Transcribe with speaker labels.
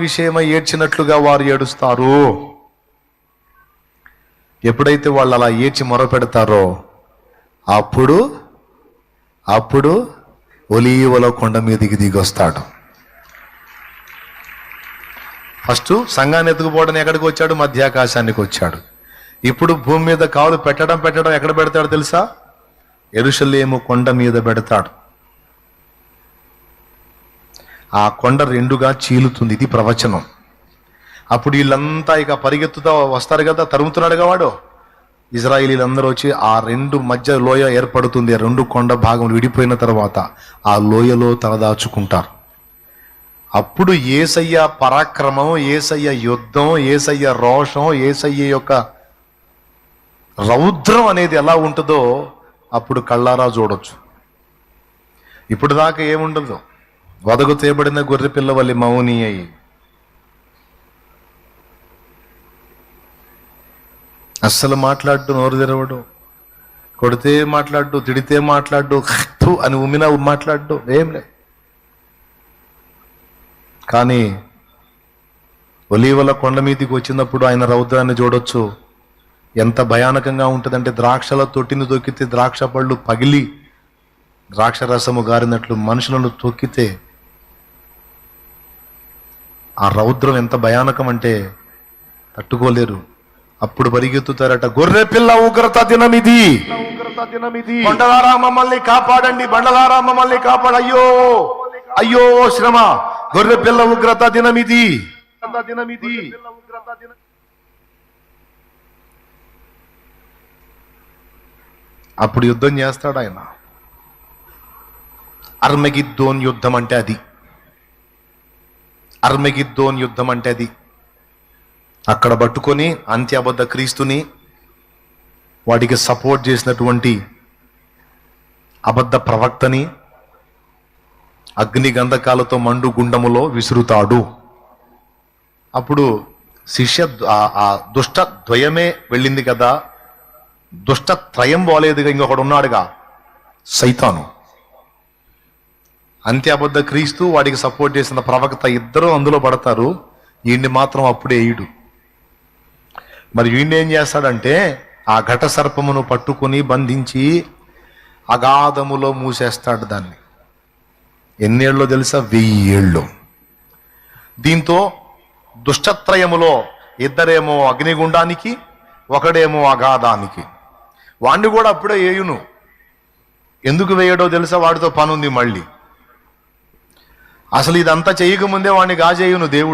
Speaker 1: విషయమై ఏడ్చినట్లుగా వారు ఏడుస్తారు. ఎప్పుడైతే వాళ్ళు అలా ఏడ్చి మొరపెడతారో అప్పుడు ఒలీవల కొండ మీదికి దిగొస్తాడు. ఫస్ట్ సంఘాన్ని ఎత్తుకుపోవడానికి ఎక్కడికి వచ్చాడు? మధ్యాకాశానికి వచ్చాడు. ఇప్పుడు భూమి మీద కాలు పెట్టడం ఎక్కడ పెడతాడు తెలుసా? యెరూషలేము కొండ మీద పెడతాడు. ఆ కొండ రెండుగా చీలుతుంది. ఇది ప్రవచనం. అప్పుడు వీళ్ళంతా ఇక పరిగెత్తుతా వస్తారు కదా, తరుముతున్నాడుగా వాడు. ఇజ్రాయేలీలందరూ వచ్చి ఆ రెండు మధ్య లోయ ఏర్పడుతుంది. ఆ రెండు కొండ భాగం విడిపోయిన తర్వాత ఆ లోయలో తలదాచుకుంటారు. అప్పుడు యేసయ్య పరాక్రమం, యేసయ్య యుద్ధం, యేసయ్య రోషం, యేసయ్య యొక్క రౌద్రం అనేది ఎలా ఉంటుందో అప్పుడు కళ్ళారా చూడొచ్చు. ఇప్పుడు దాకా ఏముండదు. వదకు తేబడిన గొర్రె పిల్లవల్లి మౌని అయ్యి అస్సలు మాట్లాడు, నోరు తెరవడు, కొడితే మాట్లాడు, తిడితే మాట్లాడు, అని ఉమ్మినా మాట్లాడు, ఏం లే. కానీ ఒలీవల కొండ మీదకి వచ్చినప్పుడు ఆయన రౌద్రాన్ని చూడొచ్చు. ఎంత భయానకంగా ఉంటుందంటే ద్రాక్షల తొట్టిని తొక్కితే ద్రాక్ష పళ్ళు పగిలి ద్రాక్ష రసము గారినట్లు మనుషులను తొక్కితే ఆ రౌద్రం ఎంత భయానకం అంటే తట్టుకోలేరు. అప్పుడు పరిగెత్తుతారట, గొర్రె పిల్ల ఉగ్రత దినమిది, బండలారా మమ్మల్ని కాపాడండి, బండలారా మమ్మల్ని కాపాడు, అయ్యో అయ్యో శ్రమ, గొర్రె పిల్ల ఉగ్రత దినమిది. అప్పుడు యుద్ధం చేస్తాడు ఆయన. అర్మగిద్దోన్ యుద్ధం అంటే అది. అర్మగిద్దోన్ యుద్ధం అంటే అది. అక్కడ పట్టుకొని అంత్యబద్ధ క్రీస్తుని, వాడికి సపోర్ట్ చేసినటువంటి అబద్ధ ప్రవక్తని అగ్ని గంధకాలతో మండు గుండములో విసురుతాడు. అప్పుడు ఆ దుష్ట ద్వయమే వెళ్ళింది కదా, దుష్ట త్రయం పోలేదుగా, ఇంకొకడు ఉన్నాడుగా సైతాను. అంత్యబద్ధ క్రీస్తు, వాడికి సపోర్ట్ చేసిన ప్రవక్త, ఇద్దరు అందులో పడతారు. ఈయన్ని మాత్రం అప్పుడే వేయుడు. మరి వీడిని ఏం చేస్తాడంటే ఆ ఘట సర్పమును పట్టుకుని బంధించి అగాధములో మూసేస్తాడు దాన్ని. ఎన్నేళ్ళలో తెలుసా? 1000 ఏళ్ళు. దీంతో దుష్టత్రయములో ఇద్దరేమో అగ్నిగుండానికి, ఒకడేమో అగాధానికి. వాణ్ణి కూడా అప్పుడే వేయును. ఎందుకు వేయడో తెలుసా? వాడితో పనుంది మళ్ళీ. అసలు ఇదంతా చేయకముందే వాడిని గాజేయును దేవుడు.